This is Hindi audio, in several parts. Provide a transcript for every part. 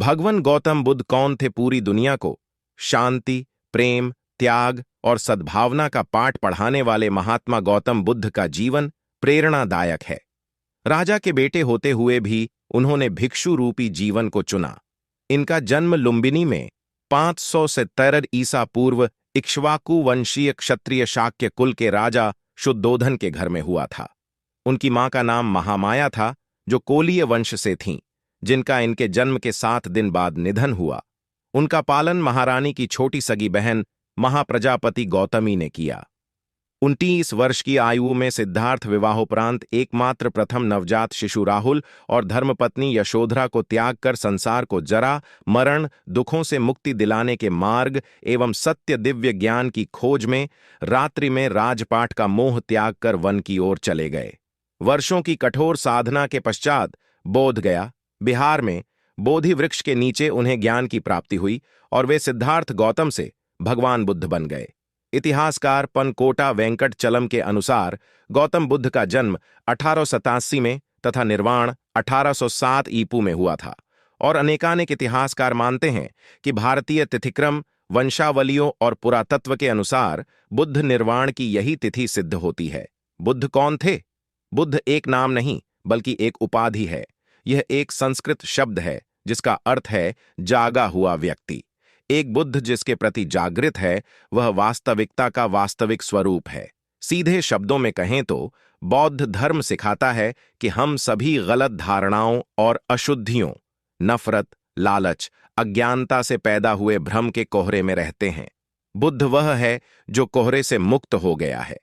भगवान गौतम बुद्ध कौन थे? पूरी दुनिया को शांति, प्रेम, त्याग और सद्भावना का पाठ पढ़ाने वाले महात्मा गौतम बुद्ध का जीवन प्रेरणादायक है। राजा के बेटे होते हुए भी उन्होंने भिक्षु रूपी जीवन को चुना। इनका जन्म लुम्बिनी में 570 ईसा पूर्व इक्ष्वाकु वंशीय क्षत्रिय शाक्य कुल के राजा शुद्धोधन के घर में हुआ था। उनकी मां का नाम महामाया था, जो कोलीय वंश से थीं, जिनका इनके जन्म के 7 दिन बाद निधन हुआ। उनका पालन महारानी की छोटी सगी बहन महाप्रजापति गौतमी ने किया। 29 वर्ष की आयु में सिद्धार्थ विवाहोपरांत एकमात्र प्रथम नवजात शिशु राहुल और धर्मपत्नी यशोधरा को त्याग कर संसार को जरा, मरण, दुखों से मुक्ति दिलाने के मार्ग एवं सत्य दिव्य ज्ञान की खोज में रात्रि में राजपाट का मोह त्याग कर वन की ओर चले गए। वर्षों की कठोर साधना के पश्चात बोध गया, बिहार में बोधि वृक्ष के नीचे उन्हें ज्ञान की प्राप्ति हुई और वे सिद्धार्थ गौतम से भगवान बुद्ध बन गए। इतिहासकार पनकोटा वेंकट चलम के अनुसार गौतम बुद्ध का जन्म 1887 में तथा निर्वाण 1807 ईपू में हुआ था और अनेकानेक इतिहासकार मानते हैं कि भारतीय तिथिक्रम, वंशावलियों और पुरातत्व के अनुसार बुद्ध निर्वाण की यही तिथि सिद्ध होती है। बुद्ध कौन थे? बुद्ध एक नाम नहीं बल्कि एक उपाधि है। यह एक संस्कृत शब्द है जिसका अर्थ है जागा हुआ व्यक्ति। एक बुद्ध जिसके प्रति जागृत है, वह वास्तविकता का वास्तविक स्वरूप है। सीधे शब्दों में कहें तो बौद्ध धर्म सिखाता है कि हम सभी गलत धारणाओं और अशुद्धियों, नफरत, लालच, अज्ञानता से पैदा हुए भ्रम के कोहरे में रहते हैं। बुद्ध वह है जो कोहरे से मुक्त हो गया है।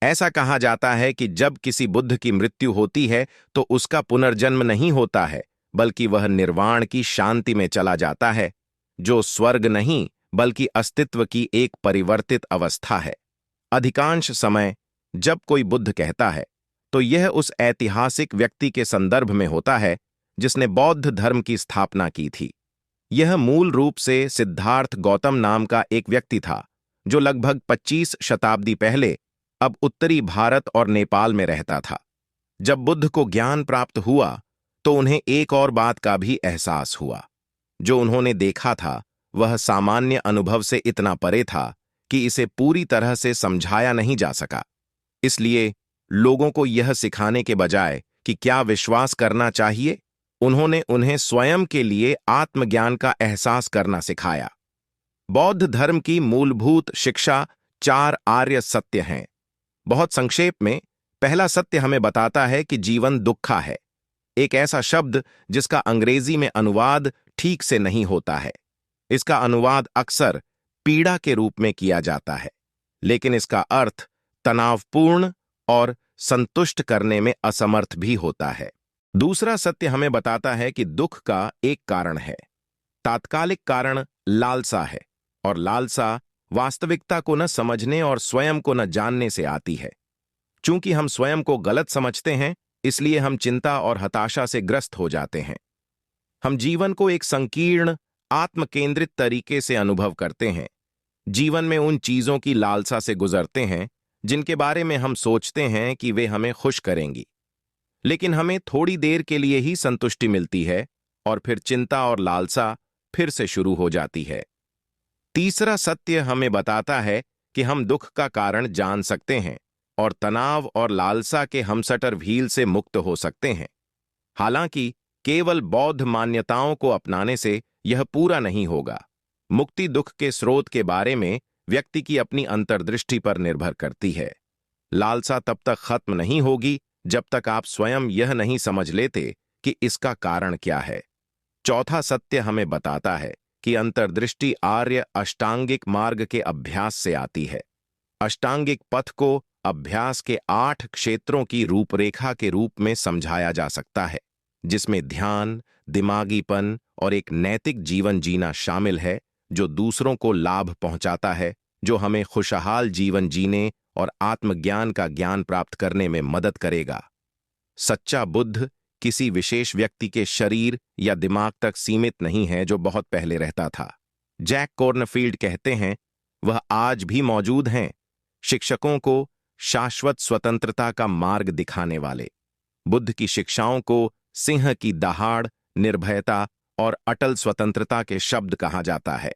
ऐसा कहा जाता है कि जब किसी बुद्ध की मृत्यु होती है तो उसका पुनर्जन्म नहीं होता है, बल्कि वह निर्वाण की शांति में चला जाता है, जो स्वर्ग नहीं बल्कि अस्तित्व की एक परिवर्तित अवस्था है। अधिकांश समय जब कोई बुद्ध कहता है तो यह उस ऐतिहासिक व्यक्ति के संदर्भ में होता है जिसने बौद्ध धर्म की स्थापना की थी। यह मूल रूप से सिद्धार्थ गौतम नाम का एक व्यक्ति था जो लगभग 25 शताब्दी पहले अब उत्तरी भारत और नेपाल में रहता था। जब बुद्ध को ज्ञान प्राप्त हुआ तो उन्हें एक और बात का भी एहसास हुआ। जो उन्होंने देखा था वह सामान्य अनुभव से इतना परे था कि इसे पूरी तरह से समझाया नहीं जा सका। इसलिए लोगों को यह सिखाने के बजाय कि क्या विश्वास करना चाहिए, उन्होंने उन्हें स्वयं के लिए आत्मज्ञान का एहसास करना सिखाया। बौद्ध धर्म की मूलभूत शिक्षा 4 आर्य सत्य हैं। बहुत संक्षेप में, पहला सत्य हमें बताता है कि जीवन दुखा है, एक ऐसा शब्द जिसका अंग्रेजी में अनुवाद ठीक से नहीं होता है। इसका अनुवाद अक्सर पीड़ा के रूप में किया जाता है, लेकिन इसका अर्थ तनावपूर्ण और संतुष्ट करने में असमर्थ भी होता है। दूसरा सत्य हमें बताता है कि दुख का एक कारण है। तात्कालिक कारण लालसा है और लालसा वास्तविकता को न समझने और स्वयं को न जानने से आती है। चूंकि हम स्वयं को गलत समझते हैं, इसलिए हम चिंता और हताशा से ग्रस्त हो जाते हैं। हम जीवन को एक संकीर्ण, आत्मकेंद्रित तरीके से अनुभव करते हैं। जीवन में उन चीजों की लालसा से गुजरते हैं जिनके बारे में हम सोचते हैं कि वे हमें खुश करेंगी, लेकिन हमें थोड़ी देर के लिए ही संतुष्टि मिलती है और फिर चिंता और लालसा फिर से शुरू हो जाती है। तीसरा सत्य हमें बताता है कि हम दुख का कारण जान सकते हैं और तनाव और लालसा के हमसटर भील से मुक्त हो सकते हैं। हालांकि केवल बौद्ध मान्यताओं को अपनाने से यह पूरा नहीं होगा। मुक्ति दुख के स्रोत के बारे में व्यक्ति की अपनी अंतर्दृष्टि पर निर्भर करती है। लालसा तब तक खत्म नहीं होगी जब तक आप स्वयं यह नहीं समझ लेते कि इसका कारण क्या है। चौथा सत्य हमें बताता है कि अंतर्दृष्टि आर्य अष्टांगिक मार्ग के अभ्यास से आती है। अष्टांगिक पथ को अभ्यास के 8 क्षेत्रों की रूपरेखा के रूप में समझाया जा सकता है, जिसमें ध्यान, दिमागीपन और एक नैतिक जीवन जीना शामिल है जो दूसरों को लाभ पहुंचाता है, जो हमें खुशहाल जीवन जीने और आत्मज्ञान का ज्ञान प्राप्त करने में मदद करेगा। सच्चा बुद्ध किसी विशेष व्यक्ति के शरीर या दिमाग तक सीमित नहीं है जो बहुत पहले रहता था। जैक कॉर्नफील्ड कहते हैं, वह आज भी मौजूद हैं, शिक्षकों को शाश्वत स्वतंत्रता का मार्ग दिखाने वाले। बुद्ध की शिक्षाओं को सिंह की दहाड़, निर्भयता और अटल स्वतंत्रता के शब्द कहा जाता है।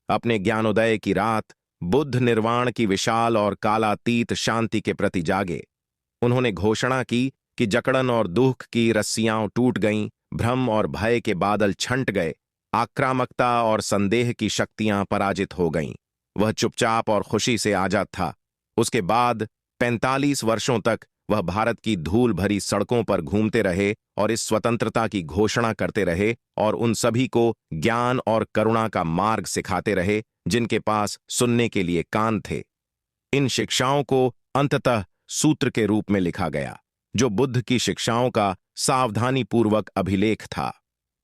अपने ज्ञानोदय की रात बुद्ध निर्वाण की विशाल और कालातीत शांति के प्रति जागे। उन्होंने घोषणा की कि जकड़न और दुख की रस्सियां टूट गईं, भ्रम और भय के बादल छंट गए, आक्रामकता और संदेह की शक्तियां पराजित हो गईं। वह चुपचाप और खुशी से आजाद था। उसके बाद 45 वर्षों तक वह भारत की धूल भरी सड़कों पर घूमते रहे और इस स्वतंत्रता की घोषणा करते रहे और उन सभी को ज्ञान और करुणा का मार्ग सिखाते रहे जिनके पास सुनने के लिए कान थे। इन शिक्षाओं को अंततः सूत्र के रूप में लिखा गया, जो बुद्ध की शिक्षाओं का सावधानीपूर्वक अभिलेख था।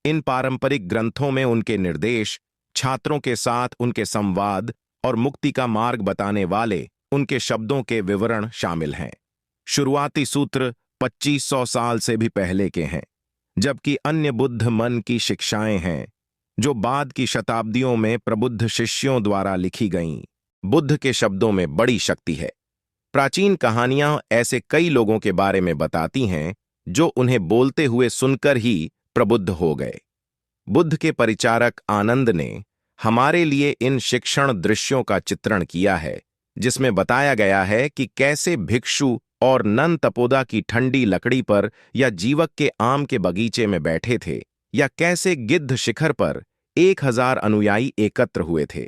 इन पारंपरिक ग्रंथों में उनके निर्देश, छात्रों के साथ उनके संवाद और मुक्ति का मार्ग बताने वाले उनके शब्दों के विवरण शामिल हैं। शुरुआती सूत्र 2500 साल से भी पहले के हैं, जबकि अन्य बुद्ध मन की शिक्षाएं हैं जो बाद की शताब्दियों में प्रबुद्ध शिष्यों द्वारा लिखी गईं। बुद्ध के शब्दों में बड़ी शक्ति है। प्राचीन कहानियां ऐसे कई लोगों के बारे में बताती हैं जो उन्हें बोलते हुए सुनकर ही प्रबुद्ध हो गए। बुद्ध के परिचारक आनंद ने हमारे लिए इन शिक्षण दृश्यों का चित्रण किया है, जिसमें बताया गया है कि कैसे भिक्षु और नन तपोदा की ठंडी लकड़ी पर या जीवक के आम के बगीचे में बैठे थे, या कैसे गिद्ध शिखर पर 1000 अनुयायी एकत्र हुए थे।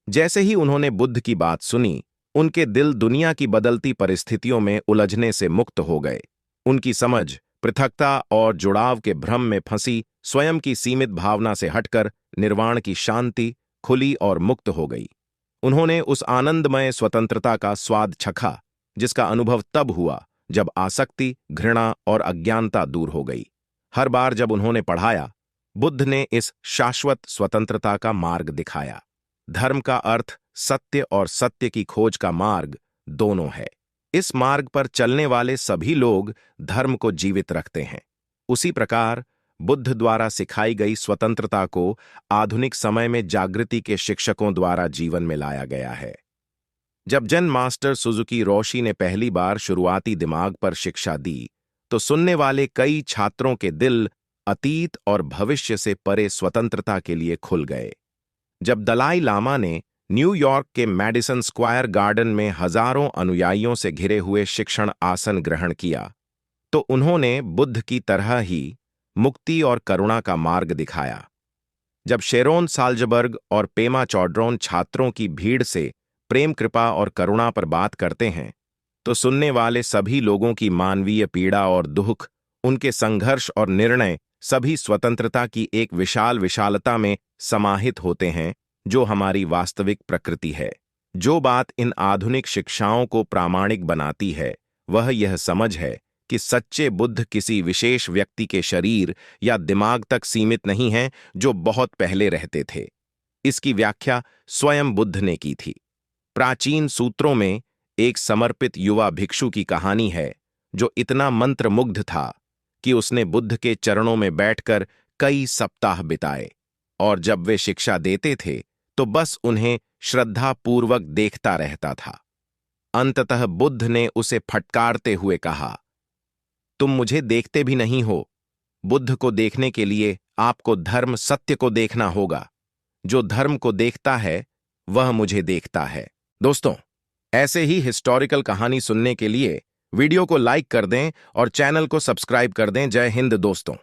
जैसे ही उन्होंने बुद्ध की बात सुनी, उनके दिल दुनिया की बदलती परिस्थितियों में उलझने से मुक्त हो गए। उनकी समझ पृथकता और जुड़ाव के भ्रम में फंसी स्वयं की सीमित भावना से हटकर निर्वाण की शांति, खुली और मुक्त हो गई। उन्होंने उस आनंदमय स्वतंत्रता का स्वाद चखा जिसका अनुभव तब हुआ जब आसक्ति, घृणा और अज्ञानता दूर हो गई। हर बार जब उन्होंने पढ़ाया, बुद्ध ने इस शाश्वत स्वतंत्रता का मार्ग दिखाया। धर्म का अर्थ सत्य और सत्य की खोज का मार्ग दोनों है। इस मार्ग पर चलने वाले सभी लोग धर्म को जीवित रखते हैं। उसी प्रकार बुद्ध द्वारा सिखाई गई स्वतंत्रता को आधुनिक समय में जागृति के शिक्षकों द्वारा जीवन में लाया गया है। जब जेन मास्टर सुजुकी रोशी ने पहली बार शुरुआती दिमाग पर शिक्षा दी, तो सुनने वाले कई छात्रों के दिल अतीत और भविष्य से परे स्वतंत्रता के लिए खुल गए। जब दलाई लामा ने न्यूयॉर्क के मैडिसन स्क्वायर गार्डन में हजारों अनुयायियों से घिरे हुए शिक्षण आसन ग्रहण किया, तो उन्होंने बुद्ध की तरह ही मुक्ति और करुणा का मार्ग दिखाया। जब शेरोन साल्जबर्ग और पेमा चौड्रोन छात्रों की भीड़ से प्रेम, कृपा और करुणा पर बात करते हैं, तो सुनने वाले सभी लोगों की मानवीय पीड़ा और दुख, उनके संघर्ष और निर्णय सभी स्वतंत्रता की एक विशाल विशालता में समाहित होते हैं, जो हमारी वास्तविक प्रकृति है। जो बात इन आधुनिक शिक्षाओं को प्रामाणिक बनाती है, वह यह समझ है कि सच्चे बुद्ध किसी विशेष व्यक्ति के शरीर या दिमाग तक सीमित नहीं हैं जो बहुत पहले रहते थे। इसकी व्याख्या स्वयं बुद्ध ने की थी। प्राचीन सूत्रों में एक समर्पित युवा भिक्षु की कहानी है जो इतना मंत्रमुग्ध था कि उसने बुद्ध के चरणों में बैठकर कई सप्ताह बिताए, और जब वे शिक्षा देते थे तो बस उन्हें श्रद्धापूर्वक देखता रहता था। अंततः बुद्ध ने उसे फटकारते हुए कहा, तुम मुझे देखते भी नहीं हो। बुद्ध को देखने के लिए आपको धर्म सत्य को देखना होगा। जो धर्म को देखता है वह मुझे देखता है। दोस्तों, ऐसे ही हिस्टोरिकल कहानी सुनने के लिए वीडियो को लाइक कर दें और चैनल को सब्सक्राइब कर दें। जय हिंद दोस्तों।